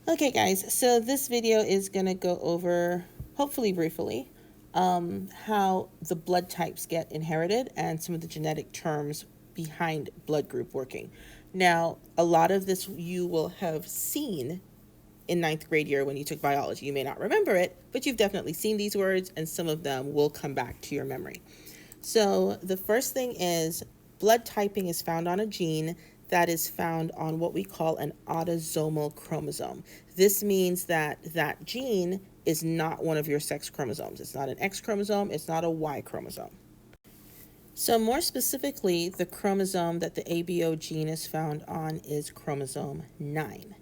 Okay guys, so this video is going to go over, hopefully briefly, how the blood types get inherited and some of the genetic terms behind blood group working. Now, a lot of this you will have seen in ninth grade year when you took biology. You may not remember it, but you've definitely seen these words and some of them will come back to your memory. So the first thing is blood typing is found on a gene that is found on what we call an autosomal chromosome. This means that that gene is not one of your sex chromosomes. It's not an X chromosome, it's not a Y chromosome. So more specifically, the chromosome that the ABO gene is found on is chromosome 9.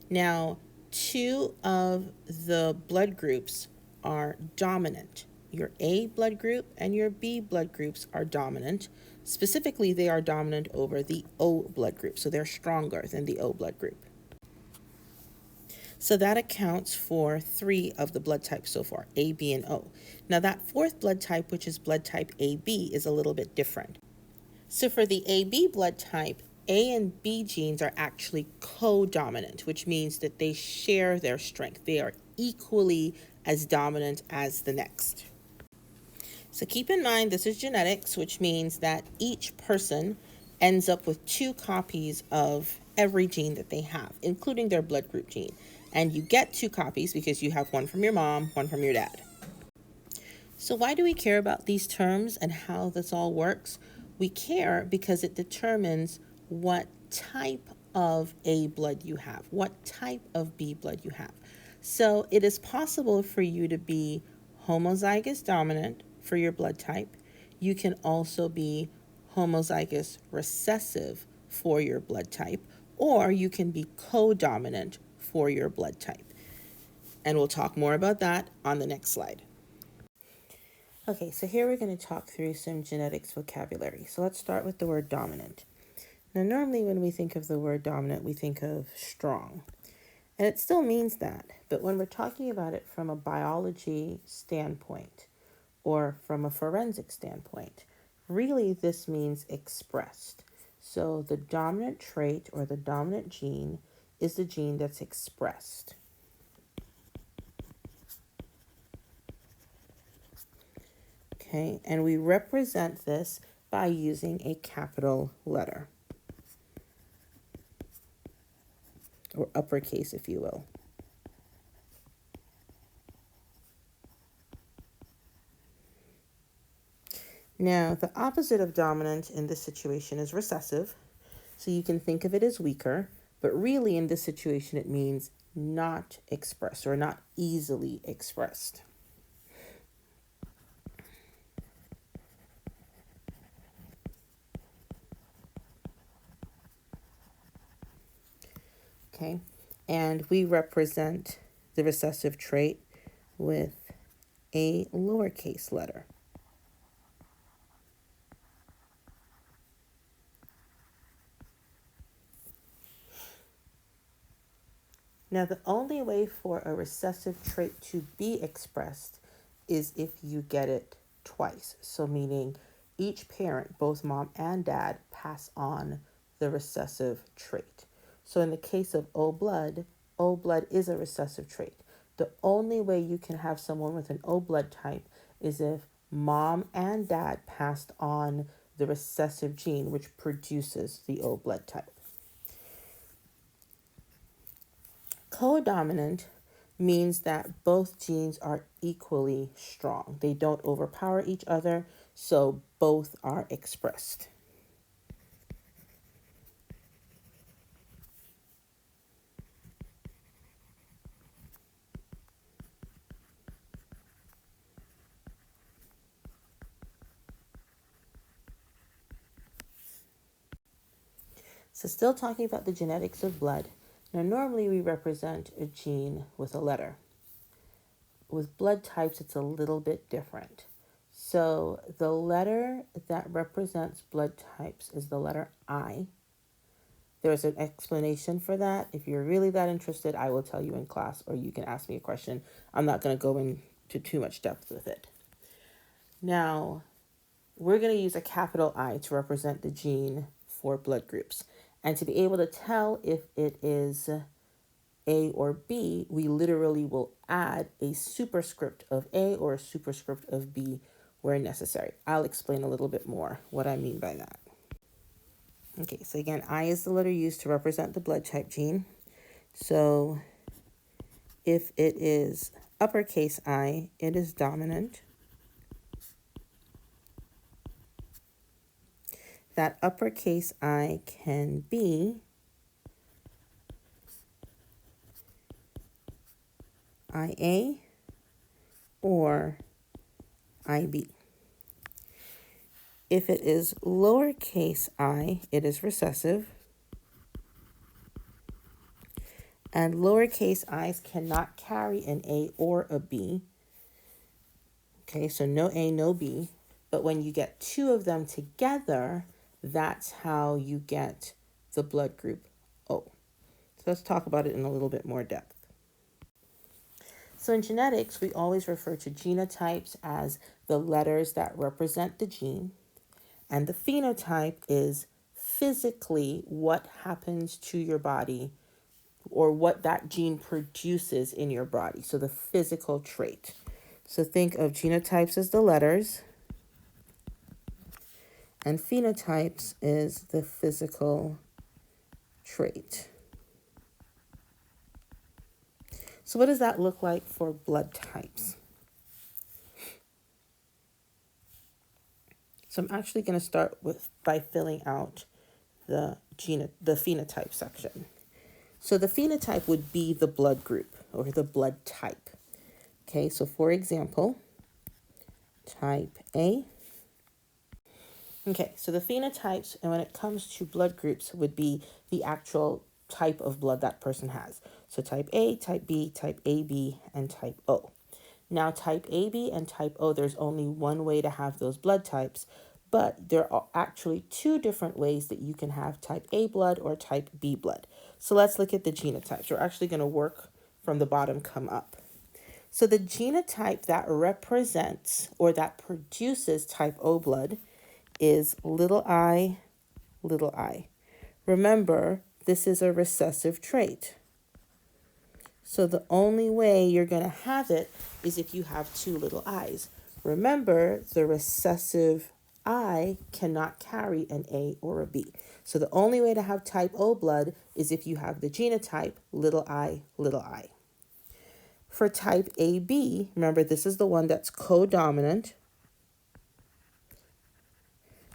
Now, two of the blood groups are dominant. Your A blood group and your B blood groups are dominant. Specifically, they are dominant over the O blood group, so they're stronger than the O blood group. So that accounts for 3 of the blood types so far, A, B, and O. Now that fourth blood type, which is blood type AB, is a little bit different. So for the AB blood type, A and B genes are actually co-dominant, which means that they share their strength. They are equally as dominant as the next. So keep in mind, this is genetics, which means that each person ends up with 2 copies of every gene that they have, including their blood group gene. And you get 2 copies because you have one from your mom, one from your dad. So why do we care about these terms and how this all works? We care because it determines what type of A blood you have, what type of B blood you have. So it is possible for you to be homozygous dominant for your blood type. You can also be homozygous recessive for your blood type, or you can be co-dominant for your blood type. And we'll talk more about that on the next slide. Okay, so here we're going to talk through some genetics vocabulary. So let's start with the word dominant. Now, normally when we think of the word dominant, we think of strong. And it still means that, but when we're talking about it from a biology standpoint or from a forensic standpoint, really this means expressed. So the dominant trait or the dominant gene is the gene that's expressed. Okay, and we represent this by using a capital letter, or uppercase, if you will. Now, the opposite of dominant in this situation is recessive, so you can think of it as weaker, but really in this situation it means not expressed or not easily expressed. Okay, and we represent the recessive trait with a lowercase letter. Now, the only way for a recessive trait to be expressed is if you get it twice. So meaning each parent, both mom and dad, pass on the recessive trait. So in the case of O blood is a recessive trait. The only way you can have someone with an O blood type is if mom and dad passed on the recessive gene, which produces the O blood type. Codominant means that both genes are equally strong. They don't overpower each other, so both are expressed. So still talking about the genetics of blood. Now normally we represent a gene with a letter. With blood types, it's a little bit different. So the letter that represents blood types is the letter I. There's an explanation for that. If you're really that interested, I will tell you in class, or you can ask me a question. I'm not going to go into too much depth with it. Now, we're going to use a capital I to represent the gene for blood groups. And to be able to tell if it is A or B, we literally will add a superscript of A or a superscript of B where necessary. I'll explain a little bit more what I mean by that. Okay, so again, I is the letter used to represent the blood type gene. So if it is uppercase I, it is dominant. That uppercase I can be IA or IB. If it is lowercase I, it is recessive. And lowercase i's cannot carry an A or a B. Okay, so no A, no B. But when you get two of them together, that's how you get the blood group O. So let's talk about it in a little bit more depth. So in genetics, we always refer to genotypes as the letters that represent the gene. And the phenotype is physically what happens to your body or what that gene produces in your body. So the physical trait. So think of genotypes as the letters and phenotypes is the physical trait. So what does that look like for blood types? So I'm actually going to start by filling out the phenotype section. So the phenotype would be the blood group or the blood type. Okay, so for example, type A. Okay, so the phenotypes, and when it comes to blood groups, would be the actual type of blood that person has. So type A, type B, type AB, and type O. Now type AB and type O, there's only one way to have those blood types, but there are actually two different ways that you can have type A blood or type B blood. So let's look at the genotypes. We're actually going to work from the bottom, come up. So the genotype that represents or that produces type O blood is little I, little I. Remember, this is a recessive trait. So the only way you're going to have it is if you have two little i's. Remember, the recessive I cannot carry an A or a B. So the only way to have type O blood is if you have the genotype little I, little I. For type AB, remember this is the one that's codominant.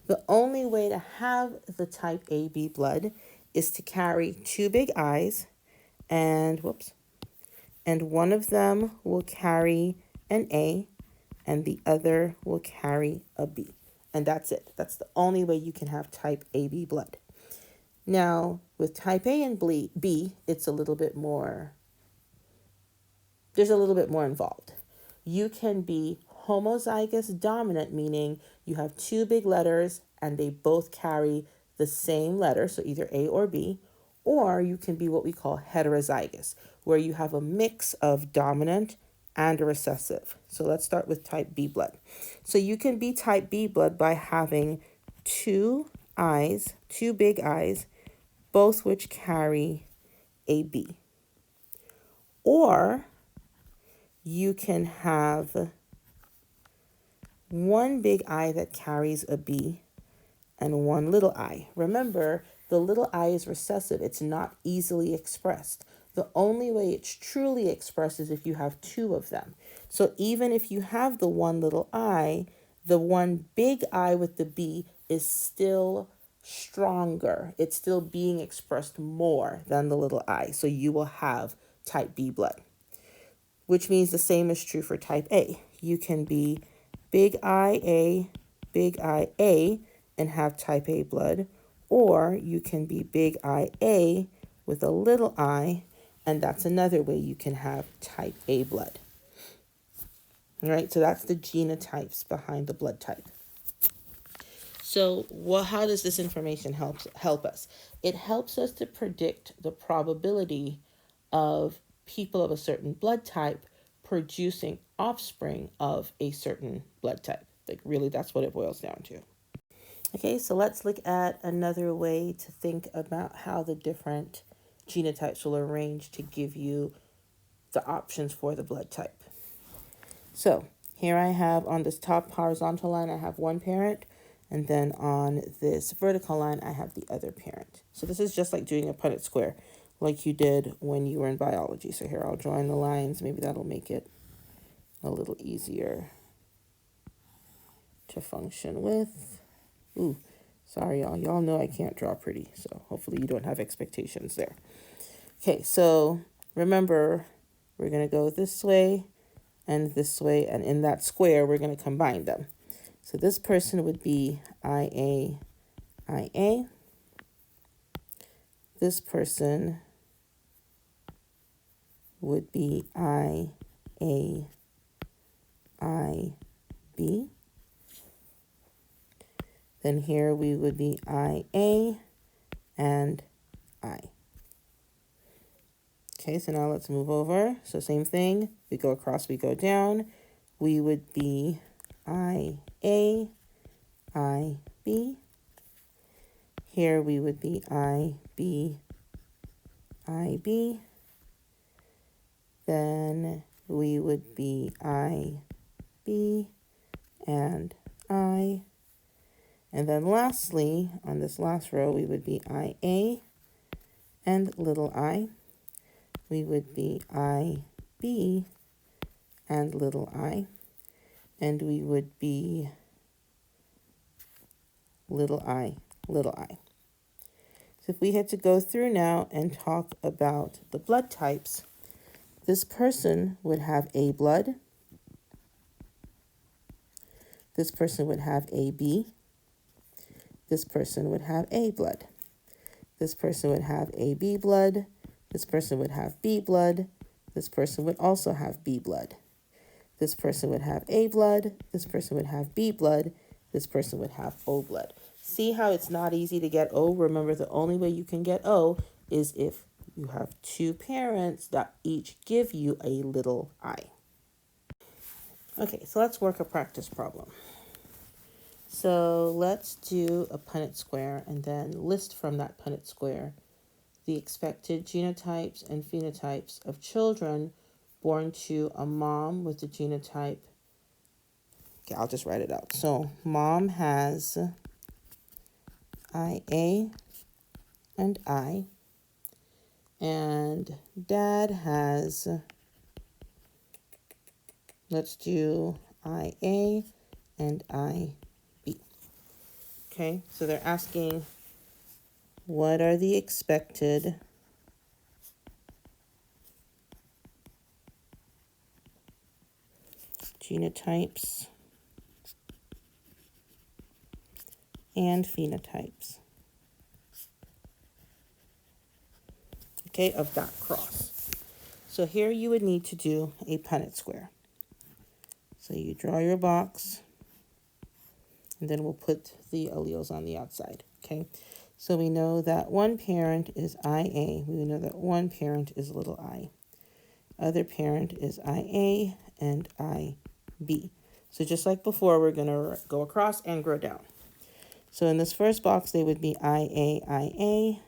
The only way to have the type AB blood is to carry two big I's and one of them will carry an A and the other will carry a B. And that's it. That's the only way you can have type AB blood. Now, with type A and B, it's a little bit more, there's a little bit more involved. You can be homozygous dominant, meaning you have two big letters and they both carry the same letter, so either A or B, or you can be what we call heterozygous, where you have a mix of dominant and a recessive. So let's start with type B blood. So you can be type B blood by having two I's, two big I's, both which carry a B. Or you can have one big I that carries a B and one little I. Remember, the little I is recessive. It's not easily expressed. The only way it's truly expressed is if you have two of them. So even if you have the one little I, the one big I with the B is still stronger. It's still being expressed more than the little I. So you will have type B blood, which means the same is true for type A. You can be big IA, and have type A blood, or you can be big IA with a little I, and that's another way you can have type A blood. All right, so that's the genotypes behind the blood type. So how does this information help us? It helps us to predict the probability of people of a certain blood type producing offspring of a certain blood type. Like really, that's what it boils down to. Okay, so let's look at another way to think about how the different genotypes will arrange to give you the options for the blood type. So here I have on this top horizontal line, I have one parent, and then on this vertical line, I have the other parent. So this is just like doing a Punnett square, like you did when you were in biology. So here I'll join the lines. Maybe that'll make it a little easier to function with. Ooh, sorry, y'all. Y'all know I can't draw pretty, so hopefully you don't have expectations there. Okay, so remember, we're going to go this way, and in that square, we're going to combine them. So this person would be IA, IA. This person would be IA, IB. Then here we would be IA and I. Okay, so now let's move over. So same thing, we go across, we go down. We would be IA, IB. Here we would be IB, IB. Then we would be IB and I. And then lastly, on this last row, we would be IA and little I. We would be IB and little I. And we would be little I, little I. So if we had to go through now and talk about the blood types, this person would have A blood. This person would have AB. This person would have A blood. This person would have AB blood. This person would have B blood. This person would also have B blood. This person would have A blood. This person would have B blood. This person would have O blood. See how it's not easy to get O? Remember, the only way you can get O is if you have two parents that each give you a little I. Okay, so let's work a practice problem. So let's do a Punnett square and then list from that Punnett square the expected genotypes and phenotypes of children born to a mom with the genotype. Okay, I'll just write it out. So mom has IA and I, and dad has, let's do IA and IB. Okay, so they're asking, what are the expected genotypes and phenotypes, okay, of that cross? So here you would need to do a Punnett square. So you draw your box, and then we'll put the alleles on the outside, okay? So we know that one parent is IA. We know that one parent is little I. Other parent is IA and IB. So just like before, we're going to go across and grow down. So in this first box, they would be IA, IA,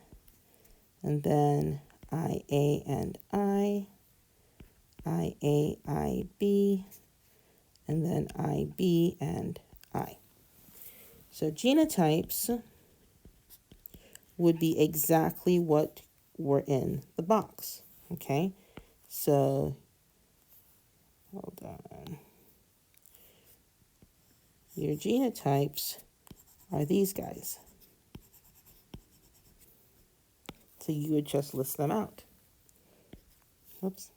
and then IA and IA, IB, and then IB and I. So genotypes would be exactly what were in the box, okay? So, hold on. Your genotypes are these guys. So you would just list them out. Oops.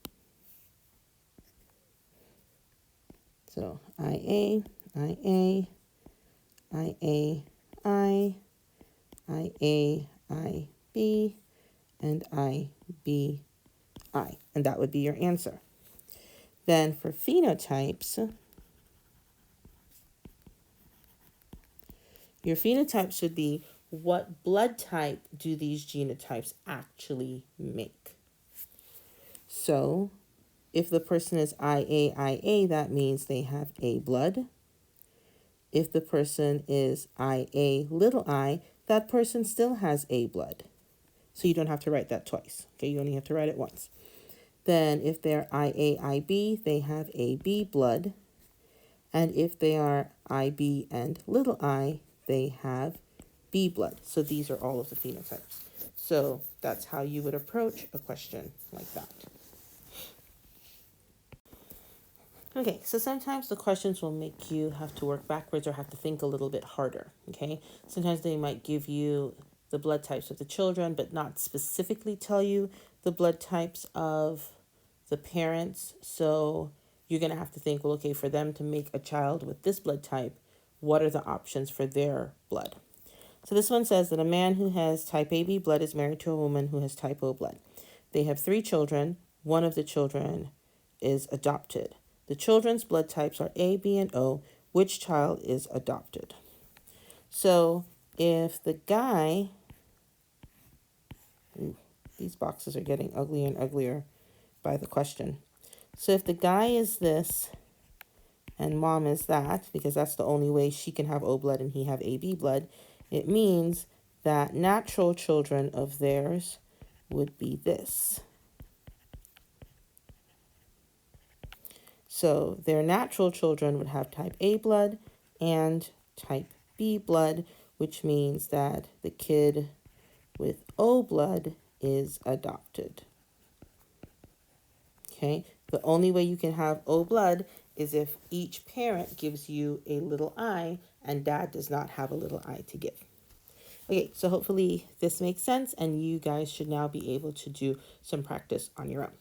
So IA, IA, IA, I, IA, IB, and IB, I. And that would be your answer. Then for phenotypes, your phenotypes would be what blood type do these genotypes actually make? So if the person is IA, IA, that means they have A blood. If the person is IA, little I, that person still has A blood. So you don't have to write that twice. Okay, you only have to write it once. Then if they're IA, IB, they have AB blood. And if they are IB and little I, they have B blood. So these are all of the phenotypes. So that's how you would approach a question like that. Okay, so sometimes the questions will make you have to work backwards or have to think a little bit harder, okay? Sometimes they might give you the blood types of the children, but not specifically tell you the blood types of the parents. So you're going to have to think, well, okay, for them to make a child with this blood type, what are the options for their blood? So this one says that a man who has type AB blood is married to a woman who has type O blood. They have 3 children. One of the children is adopted. The children's blood types are A, B, and O. Which child is adopted? So if the guy, these boxes are getting uglier and uglier by the question. So if the guy is this and mom is that, because that's the only way she can have O blood and he have AB blood, it means that natural children of theirs would be this. So their natural children would have type A blood and type B blood, which means that the kid with O blood is adopted. Okay, the only way you can have O blood is if each parent gives you a little I and dad does not have a little I to give. Okay, so hopefully this makes sense and you guys should now be able to do some practice on your own.